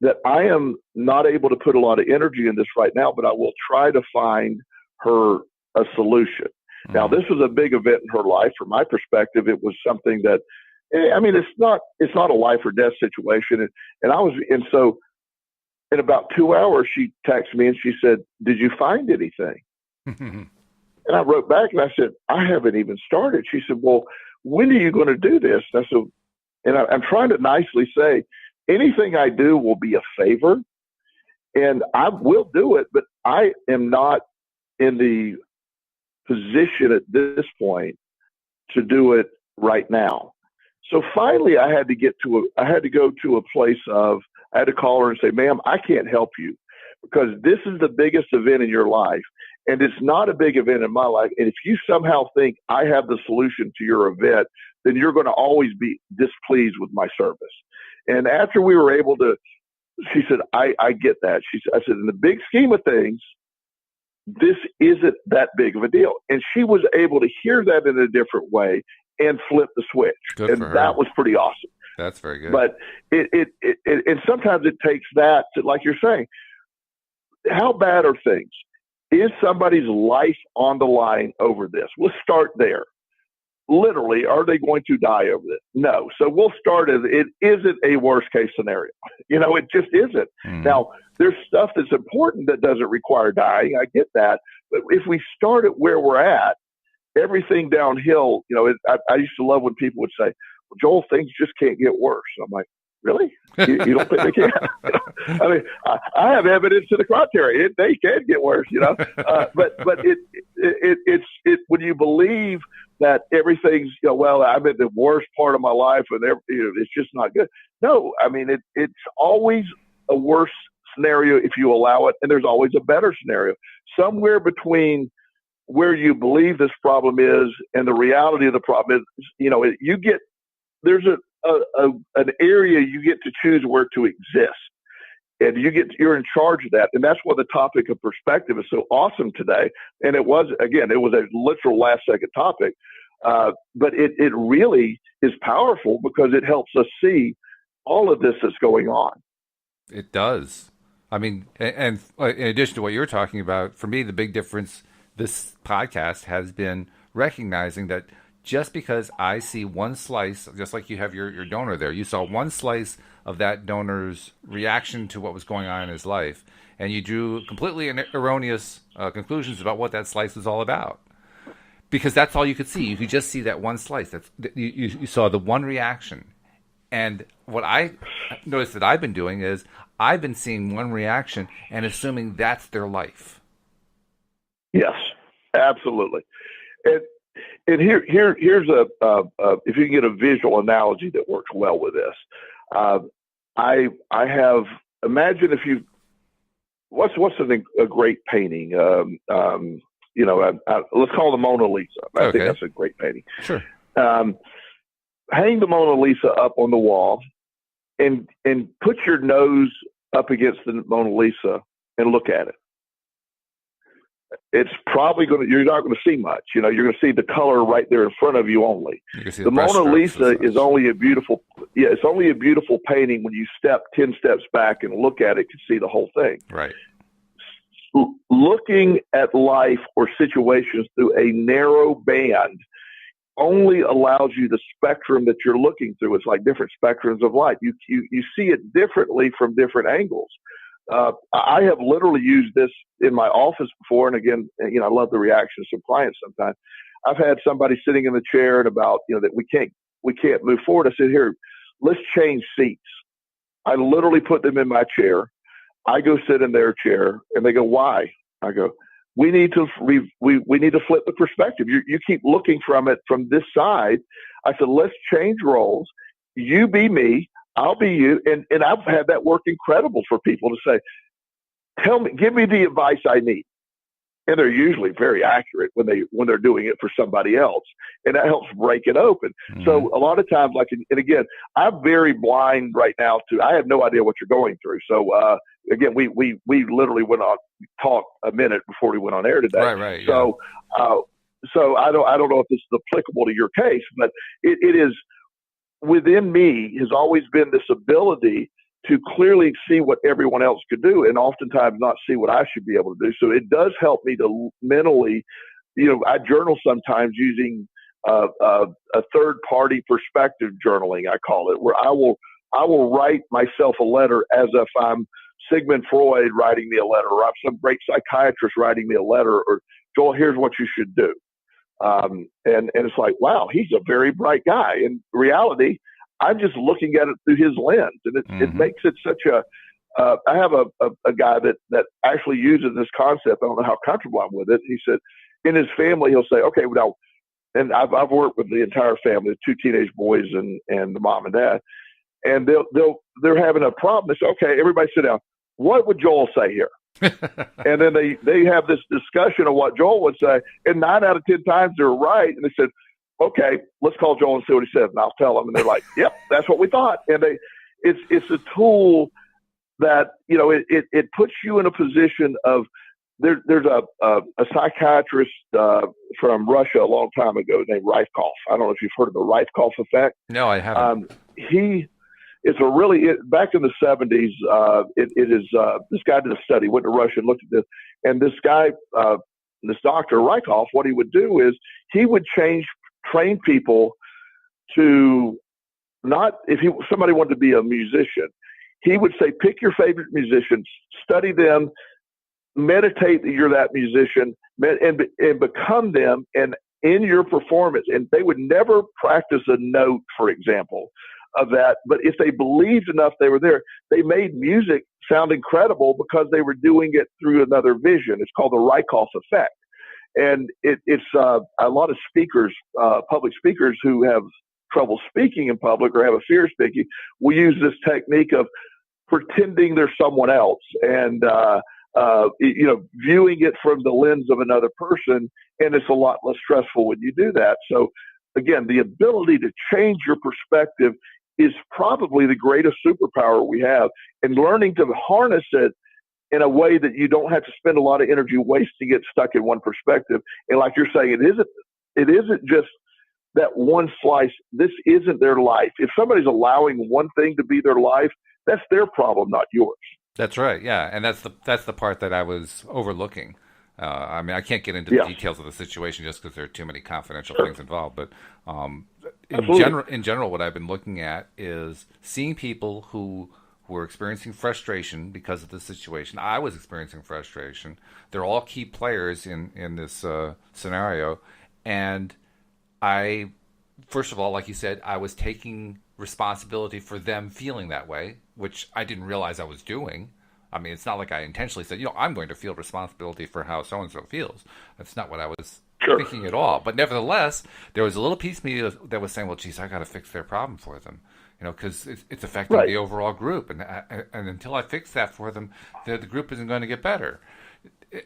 that I am not able to put a lot of energy in this right now, but I will try to find her a solution. Mm-hmm. Now, this was a big event in her life. From my perspective, it was something that, it's not a life or death situation. And so in about 2 hours, she texted me and she said, did you find anything? And I wrote back and I said, I haven't even started. She said, well, when are you going to do this? And I said, and I'm trying to nicely say, anything I do will be a favor and I will do it, but I am not in the position at this point to do it right now. So finally I had to go to a place of, I had to call her and say, ma'am, I can't help you because this is the biggest event in your life, and it's not a big event in my life. And if you somehow think I have the solution to your event, then you're going to always be displeased with my service. And after we were able to, she said, I get that. She said, I said, in the big scheme of things, this isn't that big of a deal. And she was able to hear that in a different way and flip the switch. Good and for her. That was pretty awesome. That's very good. But and sometimes it takes that to, like you're saying, how bad are things? Is somebody's life on the line over this? Let's start there. Literally, are they going to die over this? No. So we'll start as it isn't a worst case scenario. It just isn't. Now, there's stuff that's important that doesn't require dying. I get that. But if we start at where we're at, everything downhill, I used to love when people would say, well, Joel, things just can't get worse. I'm like, really? You don't think they can? I mean, I have evidence to the contrary. They can get worse, but it's when you believe that everything's, well, I'm in the worst part of my life and it's just not good. No, I mean, it's always a worse scenario if you allow it. And there's always a better scenario somewhere between where you believe this problem is and the reality of the problem is, there's an area you get to choose where to exist. And you're in charge of that. And that's why the topic of perspective is so awesome today. And it was a literal last second topic. But it really is powerful because it helps us see all of this that's going on. It does. I mean, and in addition to what you're talking about, for me, the big difference this podcast has been recognizing that just because I see one slice, just like you have your donor there, you saw one slice of that donor's reaction to what was going on in his life, and you drew completely erroneous conclusions about what that slice was all about. Because that's all you could see. You could just see that one slice. You saw the one reaction. And what I noticed that I've been doing is I've been seeing one reaction and assuming that's their life. Yes, absolutely. And here's if you can get a visual analogy that works well with this. I have, imagine if you, what's a great painting? Let's call the Mona Lisa. I think that's a great painting. Sure. Hang the Mona Lisa up on the wall and put your nose up against the Mona Lisa and look at it. It's probably you're not going to see much. You're going to see the color right there in front of you only. The Mona Lisa is only a beautiful, it's only a beautiful painting when you step 10 steps back and look at it to see the whole thing. Right. Looking at life or situations through a narrow band only allows you the spectrum that you're looking through. It's like different spectrums of light. You see it differently from different angles. I have literally used this in my office before. And again, I love the reactions from clients sometimes. I've had somebody sitting in the chair and about, that we can't move forward. I said, here, let's change seats. I literally put them in my chair. I go sit in their chair and they go, why? I go, we need to flip the perspective. You keep looking from it from this side. I said, let's change roles. You be me. I'll be you. And I've had that work incredible for people to say, give me the advice I need. And they're usually very accurate when they're doing it for somebody else. And that helps break it open. Mm-hmm. So a lot of times, and again, I'm very blind right now I have no idea what you're going through. So, again, we literally went on talk a minute before we went on air today. Right. So, so I don't know if this is applicable to your case, but it is within me has always been this ability to clearly see what everyone else could do and oftentimes not see what I should be able to do. So it does help me to mentally, I journal sometimes using a third party perspective journaling, I call it, where I will write myself a letter as if I'm Sigmund Freud writing me a letter, or I'm some great psychiatrist writing me a letter, or Joel, here's what you should do. And it's like, wow, he's a very bright guy. In reality, I'm just looking at it through his lens, and it makes it such I have a guy that actually uses this concept. I don't know how comfortable I'm with it. He said in his family, he'll say, okay, now, and I've worked with the entire family, the 2 teenage boys and the mom and dad, and they're having a problem. They say, okay, everybody sit down. What would Joel say here? And then they have this discussion of what Joel would say, and 9 out of 10 times they're right. And they said, okay, let's call Joel and see what he said, and I'll tell them. And they're like, yep, that's what we thought. And it's a tool that, it puts you in a position of, there's a psychiatrist from Russia a long time ago named Rifkoff. I don't know if you've heard of the Rifkoff effect. No, I haven't. It's a really, back in the 70s, it is, this guy did a study, went to Russia and looked at this, and this guy, this Dr. Rifkoff, what he would do is he would train people to not, if somebody wanted to be a musician, he would say, pick your favorite musicians, study them, meditate that you're that musician, and become them, and in your performance. And they would never practice a note, for example, of that. But if they believed enough they were there, they made music sound incredible because they were doing it through another vision. It's called the Rykhoff effect. And it's a lot of speakers, public speakers who have trouble speaking in public or have a fear of speaking, will use this technique of pretending they're someone else and, viewing it from the lens of another person. And it's a lot less stressful when you do that. So again, the ability to change your perspective is probably the greatest superpower we have, and learning to harness it in a way that you don't have to spend a lot of energy wasting it stuck in one perspective. And like you're saying, it isn't just that one slice. This isn't their life. If somebody's allowing one thing to be their life, that's their problem, not yours. That's right. Yeah, and that's the part that I was overlooking. I mean, I can't get into the details of the situation just because there are too many confidential things involved. But in general, what I've been looking at is seeing people who were experiencing frustration because of the situation. I was experiencing frustration. They're all key players in this scenario, and I, first of all, like you said, I was taking responsibility for them feeling that way, which I didn't realize I was doing. I mean, it's not like I intentionally said, I'm going to feel responsibility for how so-and-so feels. That's not what I was thinking at all. But nevertheless, there was a little piece of me that was saying, well, geez, I got to fix their problem for them, because it's affecting the overall group. And until I fix that for them, the group isn't going to get better.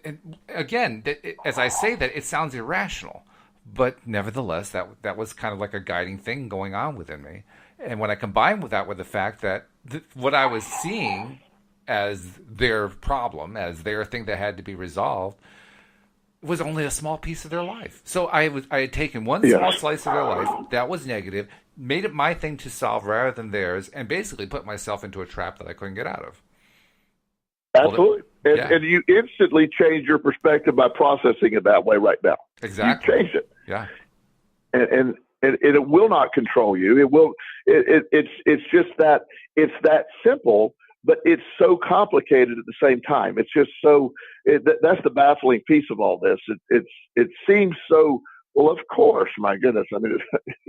And again, as I say that, it sounds irrational. But nevertheless, that was kind of like a guiding thing going on within me. And when I combined with that with the fact that what I was seeing as their problem, as their thing that had to be resolved, was only a small piece of their life. So I had taken one small slice of their life that was negative, made it my thing to solve rather than theirs, and basically put myself into a trap that I couldn't get out of. Absolutely. And you instantly change your perspective by processing it that way right now. Exactly. You change it. Yeah. And it will not control you. It will. It's just that it's that simple, but it's so complicated at the same time. It's just so. That's the baffling piece of all this. It seems so. Well, of course, my goodness. I mean,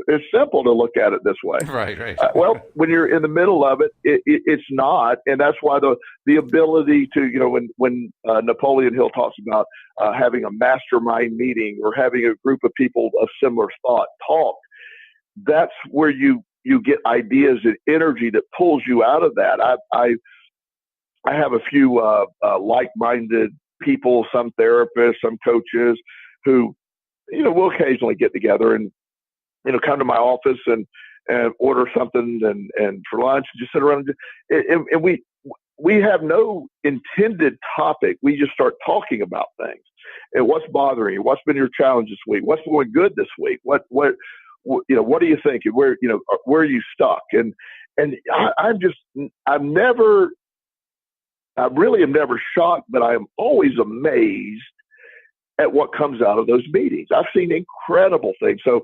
it's simple to look at it this way. Right. Well, when you're in the middle of it, it's not, and that's why the ability to, when Napoleon Hill talks about having a mastermind meeting or having a group of people of similar thought talk, that's where you get ideas and energy that pulls you out of that. I have a few like-minded people, some therapists, some coaches who, we'll occasionally get together and, come to my office and order something and for lunch and just sit around and we have no intended topic. We just start talking about things and what's bothering you, what's been your challenge this week, what's going good this week, what are you thinking, where are you stuck? And I really am never shocked, but I am always amazed at what comes out of those meetings. I've seen incredible things. So,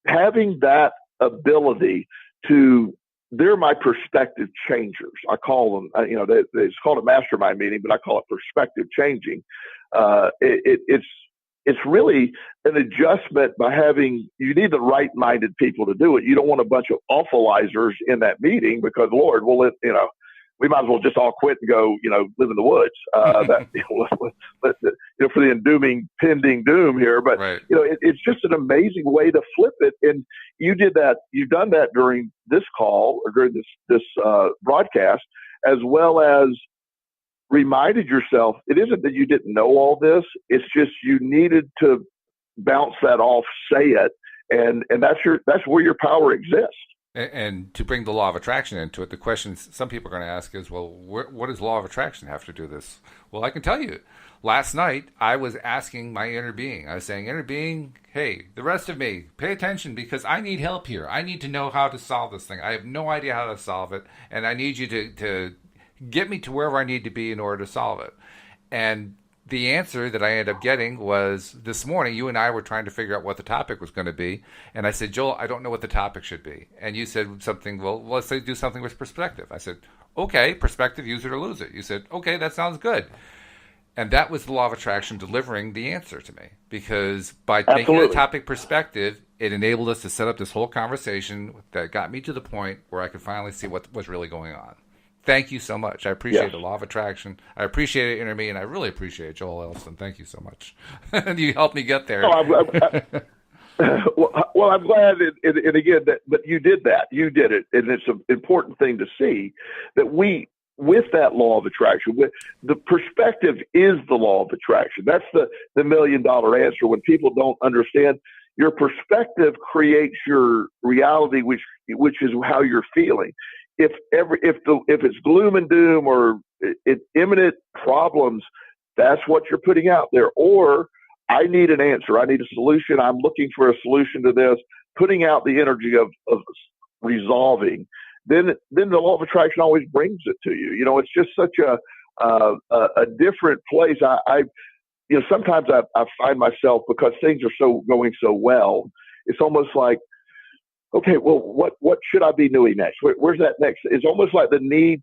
having that ability they're my perspective changers. I call them, it's called a mastermind meeting, but I call it perspective changing. It's really an adjustment by you need the right-minded people to do it. You don't want a bunch of awfulizers in that meeting because, Lord, we might as well just all quit and go, live in the woods. For the pending doom here. But, right. It's just an amazing way to flip it. And you've done that during this call or during this broadcast, as well as reminded yourself, it isn't that you didn't know all this. It's just you needed to bounce that off, say it, and that's where your power exists. And to bring the law of attraction into it, the question some people are going to ask is, well, what does law of attraction have to do with this? Well, I can tell you. Last night, I was asking my inner being. I was saying, inner being, hey, the rest of me, pay attention because I need help here. I need to know how to solve this thing. I have no idea how to solve it, and I need you to get me to wherever I need to be in order to solve it. And the answer that I ended up getting was this morning, you and I were trying to figure out what the topic was going to be. And I said, Joel, I don't know what the topic should be. And you said something, well, let's say do something with perspective. I said, okay, perspective, use it or lose it. You said, okay, that sounds good. And that was the law of attraction delivering the answer to me. Because by making the topic perspective, it enabled us to set up this whole conversation that got me to the point where I could finally see what was really going on. Thank you so much. I appreciate the law of attraction. I appreciate it, Inner Me, and I really appreciate Joel Elston. Thank you so much. You helped me get there. Well, I'm glad, and again, that you did that. You did it, and it's an important thing to see that with that law of attraction, with the perspective is the law of attraction. That's the $1 million answer. When people don't understand, your perspective creates your reality, which is how you're feeling. If it's gloom and doom or imminent problems, that's what you're putting out there. Or I need an answer. I need a solution. I'm looking for a solution to this. Putting out the energy of resolving. Then the law of attraction always brings it to you. You know, it's just such a different place. Sometimes I find myself, because things are going so well, it's almost like, okay, well, what should I be doing next? Where's that next? It's almost like the need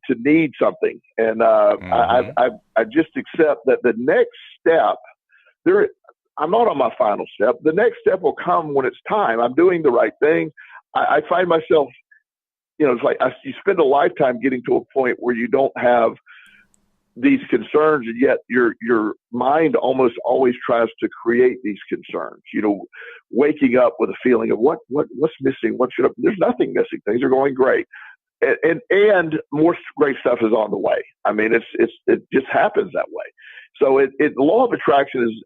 something. And I just accept that the next step, I'm not on my final step. The next step will come when it's time. I'm doing the right thing. I find myself, it's like you spend a lifetime getting to a point where you don't have these concerns, and yet your mind almost always tries to create these concerns. Waking up with a feeling of what's missing, there's nothing missing. Things are going great, and more great stuff is on the way. I mean, it just happens that way. So the law of attraction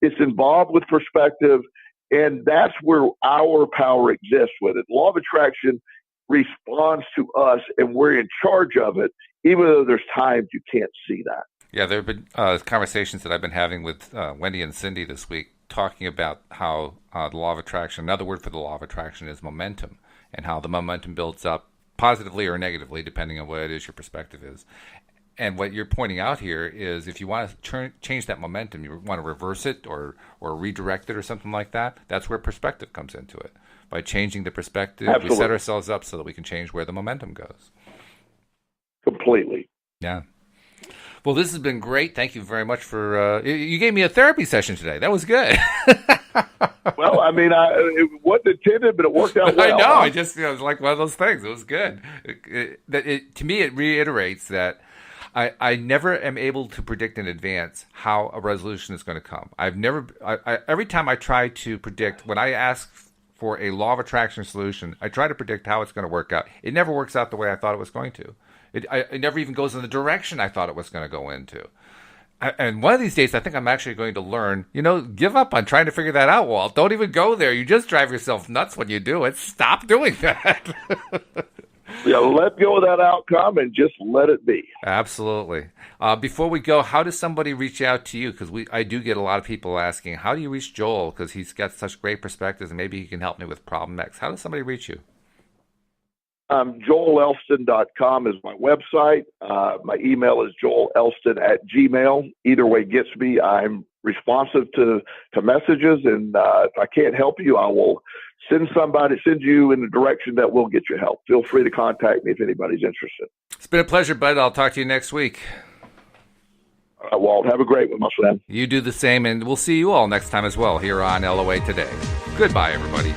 it's involved with perspective, and that's where our power exists with it. Law of attraction responds to us, and we're in charge of it, even though there's times you can't see that. Yeah, there have been conversations that I've been having with Wendy and Cindy this week, talking about how the law of attraction, another word for the law of attraction is momentum, and how the momentum builds up positively or negatively, depending on what it is your perspective is. And what you're pointing out here is if you want to change that momentum, you want to reverse it or redirect it or something like that, that's where perspective comes into it. By changing the perspective, Absolutely. We set ourselves up so that we can change where the momentum goes. Completely. Yeah. Well, this has been great. Thank you very much for... you gave me a therapy session today. That was good. Well, I mean, it wasn't intended, but it worked out well. I know. I just, it was like one of those things. It was good. To me, it reiterates that I never am able to predict in advance how a resolution is going to come. Every time I try to predict, when I ask for a law of attraction solution, I try to predict how it's going to work out. It never works out the way I thought it was going to. It never even goes in the direction I thought it was going to go into. And one of these days, I think I'm actually going to learn, give up on trying to figure that out, Walt. Don't even go there. You just drive yourself nuts when you do it. Stop doing that. Yeah, let go of that outcome and just let it be. Absolutely. Before we go, how does somebody reach out to you? Because I do get a lot of people asking, how do you reach Joel? Because he's got such great perspectives, and maybe he can help me with Problem X. How does somebody reach you? JoelElston.com is my website. My email is joelelston@gmail. Either way gets me. I'm responsive to messages, and if I can't help you, I will send you in the direction that will get you help. Feel free to contact me if anybody's interested. It's been a pleasure, bud. I'll talk to you next week. All right, Walt. Have a great one, my friend. You do the same, and we'll see you all next time as well here on LOA Today. Goodbye, everybody.